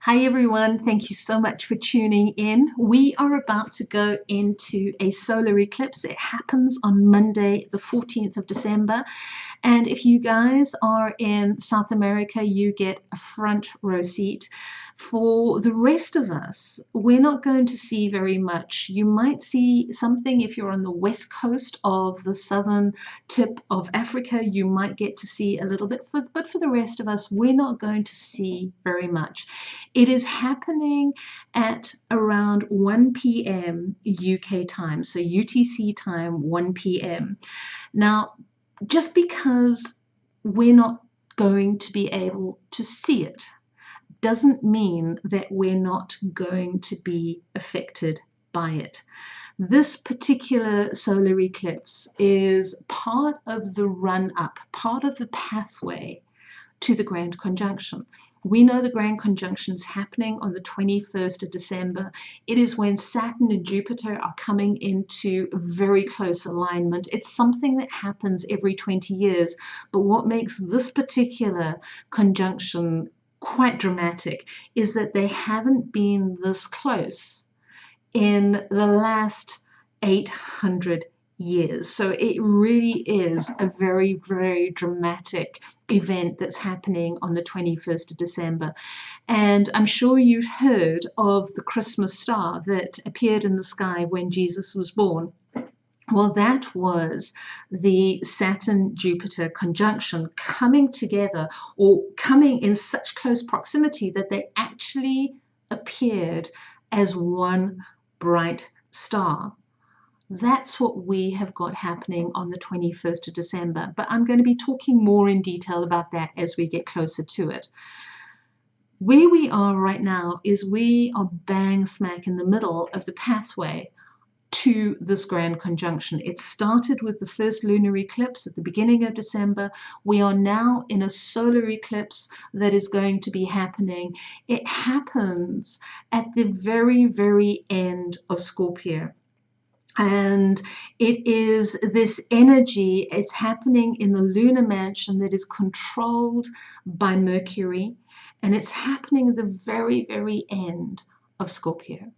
Hi everyone, thank you so much for tuning in. We are about to go into a solar eclipse. It happens on Monday, the 14th of December. And if you guys are in South America, you get a front row seat. For the rest of us, we're not going to see very much. You might see something if you're on the west coast of the southern tip of Africa. You might get to see a little bit, but for the rest of us, we're not going to see very much. It is happening at around 1 p.m. UK time, so UTC time, 1 p.m. Now, just because we're not going to be able to see it doesn't mean that we're not going to be affected by it. This particular solar eclipse is part of the run-up, part of the pathway to the Grand Conjunction. We know the Grand Conjunction is happening on the 21st of December. It is when Saturn and Jupiter are coming into very close alignment. It's something that happens every 20 years. But what makes this particular conjunction quite dramatic is that they haven't been this close in the last 800 years. So it really is a very, very dramatic event that's happening on the 21st of December. And I'm sure you've heard of the Christmas star that appeared in the sky when Jesus was born. Well, that was the Saturn-Jupiter conjunction coming together, or coming in such close proximity that they actually appeared as one bright star. That's what we have got happening on the 21st of December, but I'm going to be talking more in detail about that as we get closer to it. Where we are right now is we are bang smack in the middle of the pathway to this grand conjunction. It started with the first lunar eclipse at the beginning of December. We are now in a solar eclipse that is going to be happening. It happens at the very, very end of Scorpio. And it is this energy is happening in the lunar mansion that is controlled by Mercury, and it's happening at the very, very end of Scorpio.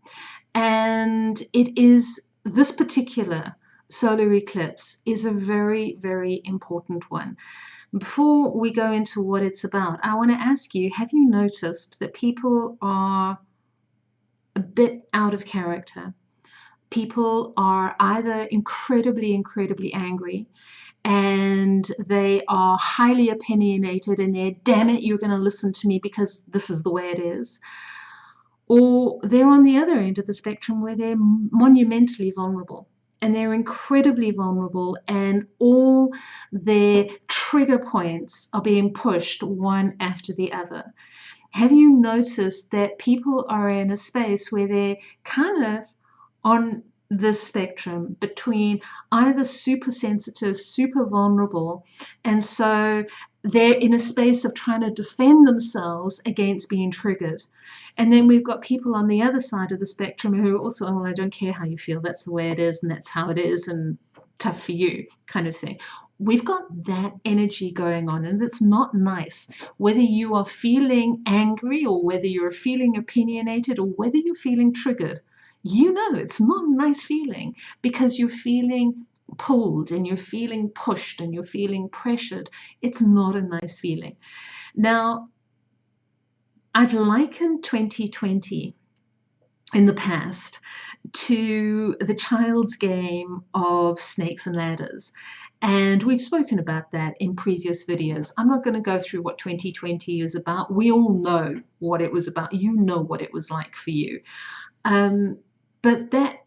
And it is this particular solar eclipse is a very, very important one. Before we go into what it's about, I want to ask you, have you noticed that people are a bit out of character? People are either incredibly, incredibly angry, and they are highly opinionated, and they're, damn it, you're going to listen to me because this is the way it is. Or they're on the other end of the spectrum where they're monumentally vulnerable, and they're incredibly vulnerable, and all their trigger points are being pushed one after the other. Have you noticed that people are in a space where they're kind of on this spectrum between either super sensitive, super vulnerable, and so they're in a space of trying to defend themselves against being triggered. And then we've got people on the other side of the spectrum who are also, oh, I don't care how you feel, that's the way it is, and that's how it is, and tough for you, kind of thing. We've got that energy going on, and it's not nice. Whether you are feeling angry, or whether you're feeling opinionated, or whether you're feeling triggered, you know it's not a nice feeling, because you're feeling pulled, and you're feeling pushed, and you're feeling pressured. It's not a nice feeling. Now, I've likened 2020 in the past to the child's game of snakes and ladders. And we've spoken about that in previous videos. I'm not going to go through what 2020 is about. We all know what it was about. You know what it was like for you. But that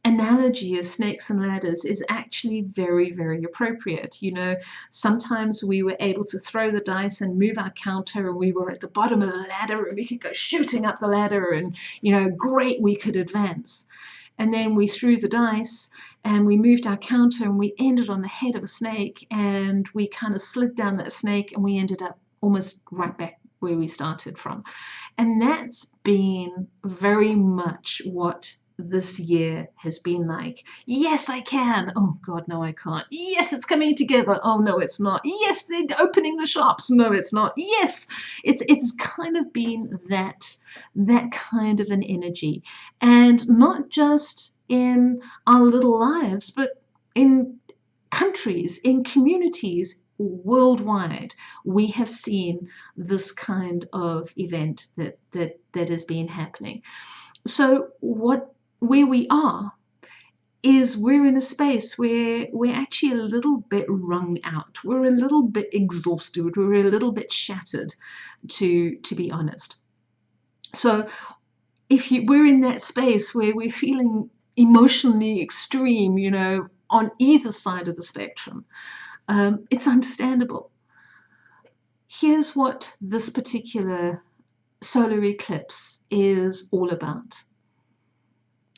analogy of snakes and ladders is actually very, very appropriate. You know, sometimes we were able to throw the dice and move our counter, and we were at the bottom of the ladder, and we could go shooting up the ladder, and, you know, great, we could advance. And then we threw the dice and we moved our counter, and we ended on the head of a snake, and we kind of slid down that snake, and we ended up almost right back where we started from. And that's been very much what this year has been like. Yes, I can. Oh God, no, I can't. Yes, it's coming together. Oh no, it's not. Yes, they're opening the shops. No, it's not. Yes, it's kind of been that kind of an energy, and not just in our little lives, but in countries, in communities worldwide. We have seen this kind of event that has been happening. So where we are is we're in a space where we're actually a little bit wrung out. We're a little bit exhausted. We're a little bit shattered, to be honest. So we're in that space where we're feeling emotionally extreme, on either side of the spectrum, it's understandable. Here's what this particular solar eclipse is all about.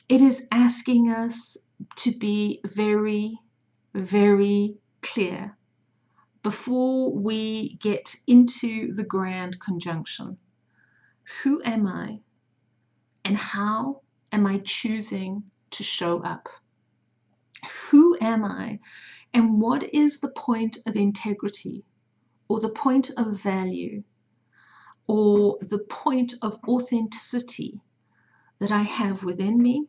It is asking us to be very, very clear before we get into the grand conjunction. Who am I, and how am I choosing to show up? Who am I, and what is the point of integrity, or the point of value, or the point of authenticity that I have within me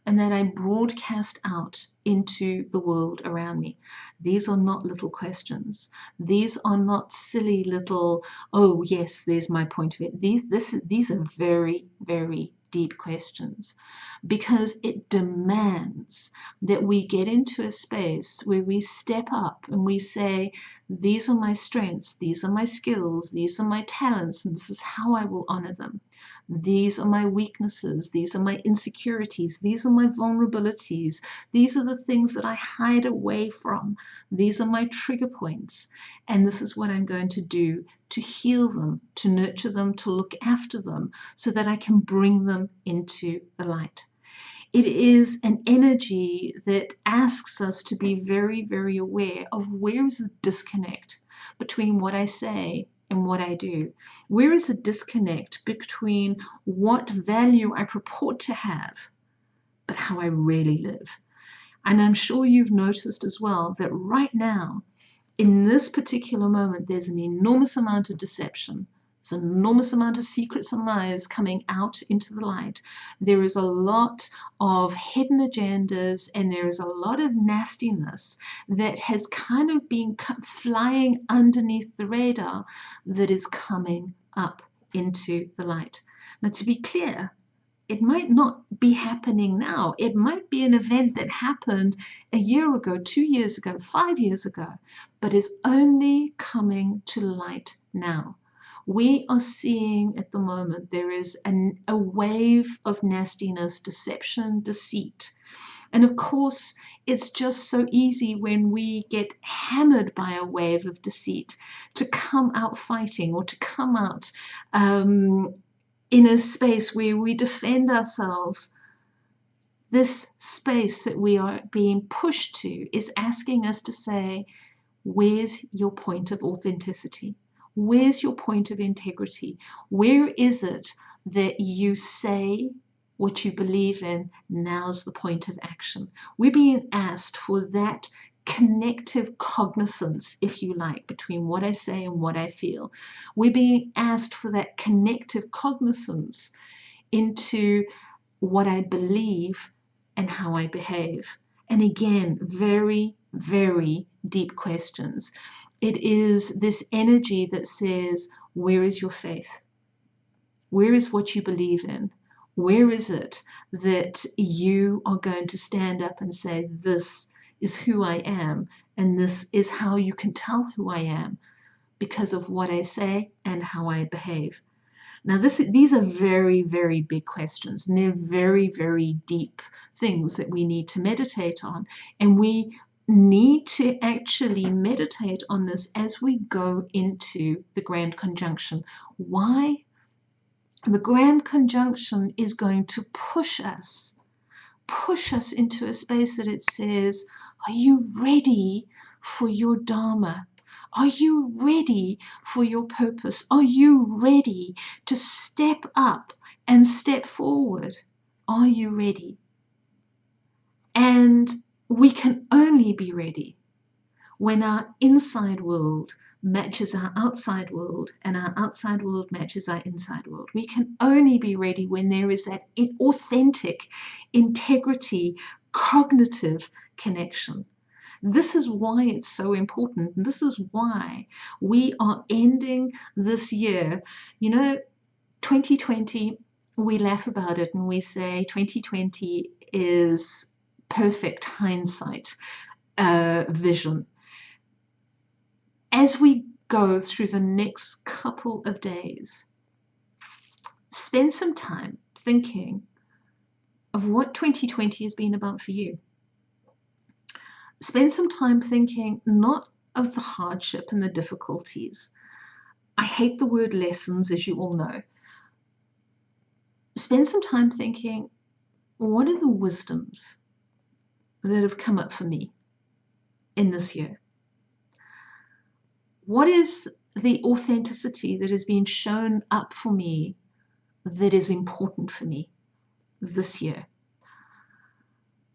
and that I broadcast out into the world around me? These are not little questions. These are not silly little, oh yes, there's my point of it. These are very, very deep questions, because it demands that we get into a space where we step up and we say, these are my strengths, these are my skills, these are my talents, and this is how I will honor them. These are my weaknesses, these are my insecurities, these are my vulnerabilities, these are the things that I hide away from, these are my trigger points, and this is what I'm going to do to heal them, to nurture them, to look after them, so that I can bring them into the light. It is an energy that asks us to be very, very aware of where is the disconnect between what I say and what I do. Where is the disconnect between what value I purport to have, but how I really live? And I'm sure you've noticed as well that right now, in this particular moment, there's an enormous amount of deception. There's an enormous amount of secrets and lies coming out into the light. There is a lot of hidden agendas, and there is a lot of nastiness that has kind of been flying underneath the radar that is coming up into the light. Now, to be clear, it might not be happening now. It might be an event that happened a year ago, 2 years ago, 5 years ago, but is only coming to light now. We are seeing at the moment there is a wave of nastiness, deception, deceit. And of course, it's just so easy when we get hammered by a wave of deceit to come out fighting, or to come out in a space where we defend ourselves. This space that we are being pushed to is asking us to say, where's your point of authenticity? Where's your point of integrity? Where is it that you say what you believe in? Now's the point of action. We're being asked for that connective cognizance, if you like, between what I say and what I feel. We're being asked for that connective cognizance into what I believe and how I behave. And again, very, very deep questions. It is this energy that says, where is your faith? Where is what you believe in? Where is it that you are going to stand up and say, this is who I am, and this is how you can tell who I am, because of what I say and how I behave? Now, these are very, very big questions, and they're very, very deep things that we need to meditate on. And we need to actually meditate on this as we go into the grand conjunction. Why? The grand conjunction is going to push us into a space that it says, are you ready for your Dharma? Are you ready for your purpose? Are you ready to step up and step forward? Are you ready? And we can only be ready when our inside world matches our outside world and our outside world matches our inside world. We can only be ready when there is that authentic integrity, cognitive connection. This is why it's so important. And this is why we are ending this year. You know, 2020, we laugh about it and we say 2020 is perfect hindsight vision. As we go through the next couple of days, spend some time thinking of what 2020 has been about for you. Spend some time thinking not of the hardship and the difficulties. I hate the word lessons, as you all know. Spend some time thinking, what are the wisdoms that have come up for me in this year? What is the authenticity that has been shown up for me that is important for me this year?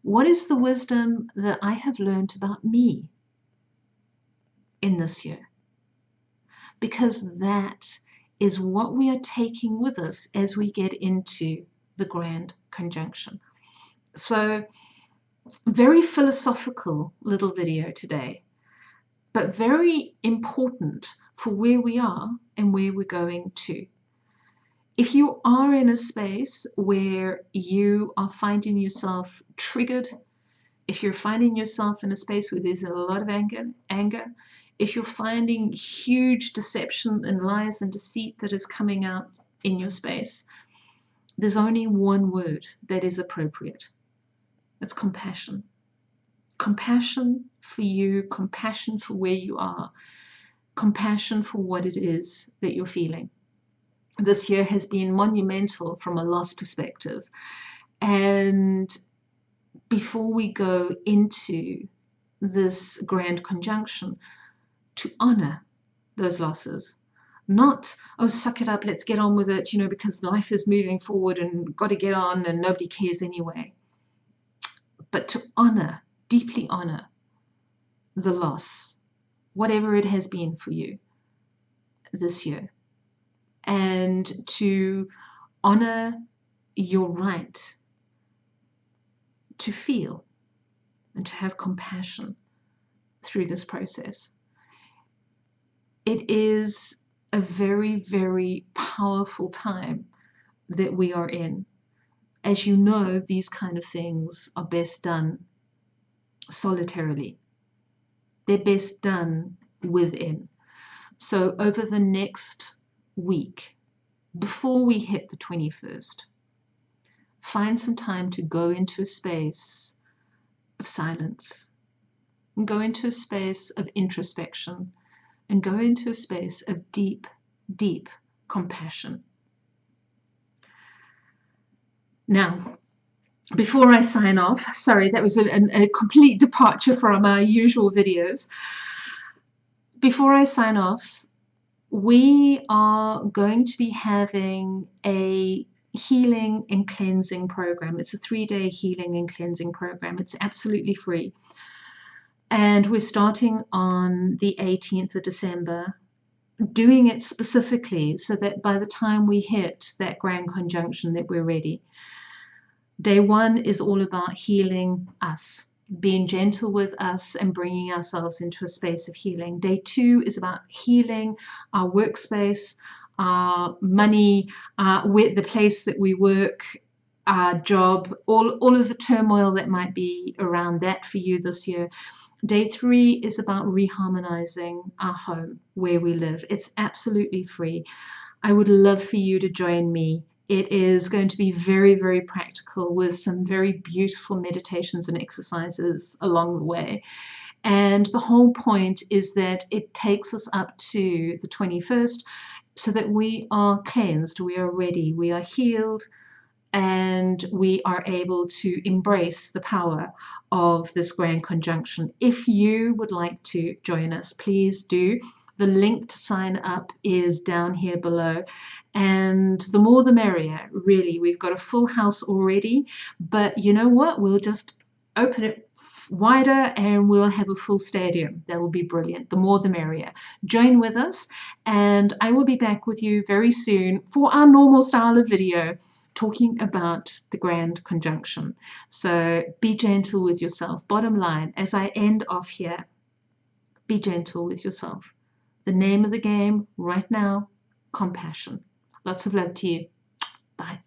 What is the wisdom that I have learned about me in this year? Because that is what we are taking with us as we get into the grand conjunction. So, very philosophical little video today, but very important for where we are and where we're going to. If you are in a space where you are finding yourself triggered, if you're finding yourself in a space where there's a lot of anger, if you're finding huge deception and lies and deceit that is coming out in your space, there's only one word that is appropriate. It's compassion. Compassion for you, compassion for where you are, compassion for what it is that you're feeling. This year has been monumental from a loss perspective. And before we go into this grand conjunction, to honor those losses. Not, oh, suck it up, let's get on with it, because life is moving forward and got to get on and nobody cares anyway. But to honor, deeply honor the loss, whatever it has been for you this year. And to honor your right to feel and to have compassion through this process. It is a very, very powerful time that we are in. As you know, these kind of things are best done solitarily. They're best done within. So over the next week, before we hit the 21st, find some time to go into a space of silence, and go into a space of introspection, and go into a space of deep, deep compassion. Now, before I sign off, sorry, that was a complete departure from our usual videos. Before I sign off, we are going to be having a healing and cleansing program. It's a 3-day healing and cleansing program. It's absolutely free. And we're starting on the 18th of December, doing it specifically so that by the time we hit that grand conjunction that we're ready. Day 1 is all about healing us, being gentle with us and bringing ourselves into a space of healing. Day 2 is about healing our workspace, our money, the place that we work, our job, all of the turmoil that might be around that for you this year. Day 3 is about reharmonizing our home where we live. It's absolutely free. I would love for you to join me. It is going to be very, very practical with some very beautiful meditations and exercises along the way. And the whole point is that it takes us up to the 21st so that we are cleansed, we are ready, we are healed, and we are able to embrace the power of this grand conjunction. If you would like to join us, please do. The link to sign up is down here below, and the more the merrier, really. We've got a full house already, but you know what? We'll just open it wider and we'll have a full stadium. That will be brilliant. The more the merrier. Join with us, and I will be back with you very soon for our normal style of video talking about the grand conjunction. So be gentle with yourself. Bottom line, as I end off here, be gentle with yourself. The name of the game right now, compassion. Lots of love to you. Bye.